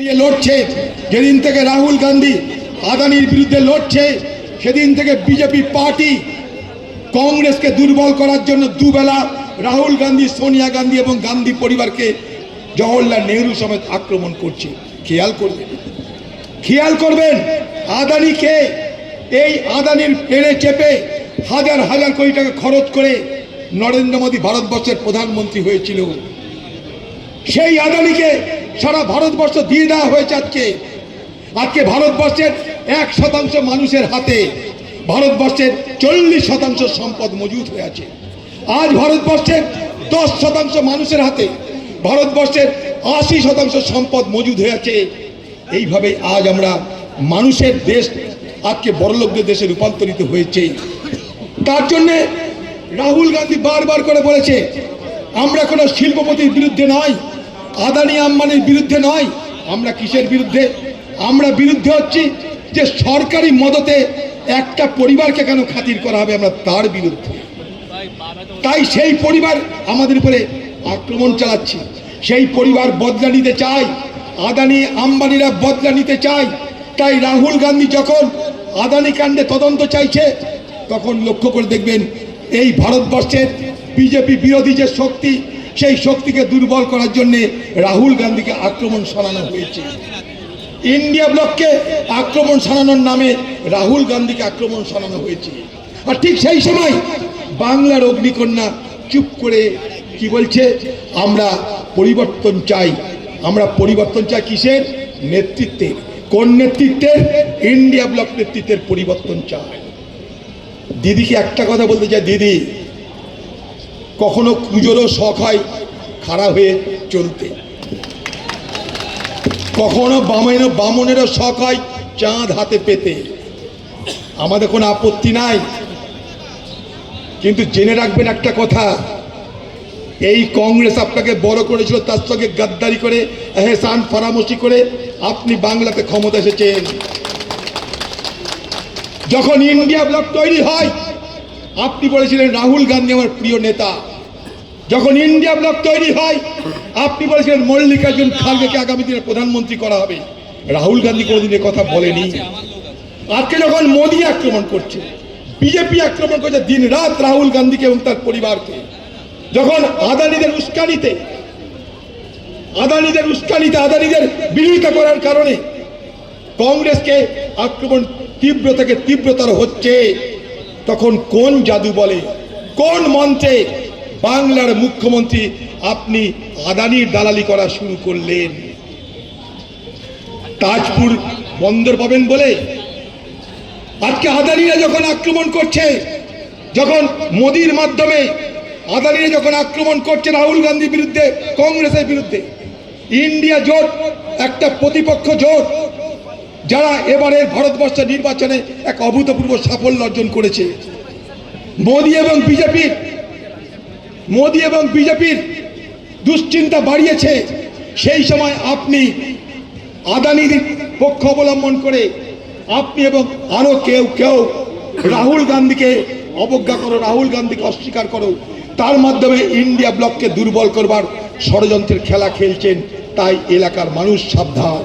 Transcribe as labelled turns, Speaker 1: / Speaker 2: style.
Speaker 1: নিয়ে লড়ছে, যেদিন থেকে রাহুল গান্ধী আদানির বিরুদ্ধে লড়ছে, সেদিন থেকে বিজেপি পার্টি কংগ্রেসকে দুর্বল করার জন্য দুবেলা রাহুল গান্ধী, সোনিয়া গান্ধী এবং গান্ধী পরিবারকে জওহরলাল নেহরু সমেত আক্রমণ করছে। খেয়াল করবেন আদানিকে, এই আদানির পেড়ে চেপে হাজার হাজার কোটি টাকা খরচ করে নরেন্দ্র মোদী ভারতবর্ষের প্রধানমন্ত্রী হয়েছিল। সেই আদানিকে সারা ভারতবর্ষ দিয়ে দেওয়া হয়েছে। আজকে ভারতবর্ষের 1% মানুষের হাতে ভারতবর্ষের 40% সম্পদ মজুদ হয়ে আছে। আজ ভারতবর্ষের 10% মানুষের হাতে ভারতবর্ষের 80% সম্পদ মজুদ হয়ে আছে। এইভাবে আজ আমরা মানুষের দেশ আজকে বড়লোকদের দেশে রূপান্তরিত হয়েছে। তার জন্য রাহুল গান্ধী বারবার করে বলেছে আমরা কোনো শিল্পপতির বিরুদ্ধে নয়, আদানি আম্বানির বিরুদ্ধে নয়। আমরা কিসের বিরুদ্ধে? আমরা বিরুদ্ধে হচ্ছি যে সরকারি মদতে একটা পরিবারকে কেন খাতির করা হবে, আমরা তার বিরুদ্ধে। তাই সেই পরিবার আমাদের উপরে আক্রমণ চালাচ্ছে, সেই পরিবার বদলা নিতে চায়, আদানি আম্বানিরা বদলা নিতে চায়। তাই রাহুল গান্ধী যখন আদানি কাণ্ডে তদন্ত চাইছে, তখন লক্ষ্য করে দেখবেন এই ভারতবর্ষের বিজেপি বিরোধী যে শক্তি, সেই শক্তিকে দুর্বল করার জন্য রাহুল গান্ধীকে আক্রমণ শানানো হয়েছে। ইন্ডিয়া ব্লককে আক্রমণ শানানোর নামে রাহুল গান্ধীকে আক্রমণ শানানো হয়েছে। আর ঠিক সেই সময় বাংলার অগ্নিকন্যা চুপ করে কি বলছে, আমরা পরিবর্তন চাই। আমরা পরিবর্তন চাই কিসের? নেতৃত্বের। কোন নেতৃত্বের? ইন্ডিয়া ব্লক নেতৃত্বের পরিবর্তন চাই। দিদিকে একটা কথা বলতে চাই, দিদি কখনো পুজোরও শখ হয় খাড়া হয়ে চলতে, কখনো বামনেরও শখ হয় চাঁদ হাতে পেতে। আমাদের কোনো আপত্তি নাই, কিন্তু জেনে রাখবেন একটা কথা, এই কংগ্রেস আপনাকে বড় করেছিল, তার সঙ্গে গাদ্দারি করে, এহসান ফারামোশি করে আপনি বাংলাতে ক্ষমতা এসেছেন। যখন ইন্ডিয়া ব্লক তৈরি হয় আপনি বলেছিলেন রাহুল গান্ধী আমার প্রিয় নেতা। যখন ইন্ডিয়া ব্লক তৈরি হয় আপনি বলেছিলেন মল্লিকার্জুন খাড়গেকে আগামী দিনে প্রধানমন্ত্রী করা হবে। রাহুল গান্ধী কোনোদিন এ কথা বলেনি। আজকে যখন মোদী আক্রমণ করছে, বিজেপি আক্রমণ করছে দিন রাত রাহুল গান্ধীকে এবং তার পরিবারকে, যখন আদানিদের উস্কানিতে আদানিদের বিরোধিতা করার কারণে কংগ্রেসকে আক্রমণ তীব্র থেকে তীব্রতর হচ্ছে, তখন কোন জাদু বলে, কোন মন্ত্রে বাংলার মুখ্যমন্ত্রী আপনি আদানির দালালি করা শুরু করলেন? তাজপুর বন্দর পাবেন বলে আজকে আদানিরা যখন আক্রমণ করছে, যখন মোদির মাধ্যমে আদানিরা যখন আক্রমণ করছে রাহুল গান্ধীর বিরুদ্ধে, কংগ্রেসের বিরুদ্ধে, ইন্ডিয়া জোট একটা প্রতিপক্ষ জোট, যারা এবারের ভারতবর্ষের নির্বাচনে এক অভূতপূর্ব সাফল্য অর্জন করেছে। মোদী এবং বিজেপির দুশ্চিন্তা বাড়িয়েছে। সেই সময় আপনি আদানির পক্ষ অবলম্বন করে আপনি এবং আরো কেউ রাহুল গান্ধীকে অবজ্ঞা করো, রাহুল গান্ধীকে অস্বীকার করো, তার মাধ্যমে ইন্ডিয়া ব্লককে দুর্বল করবার ষড়যন্ত্রের খেলা খেলছেন। তাই এলাকার মানুষ সাবধান।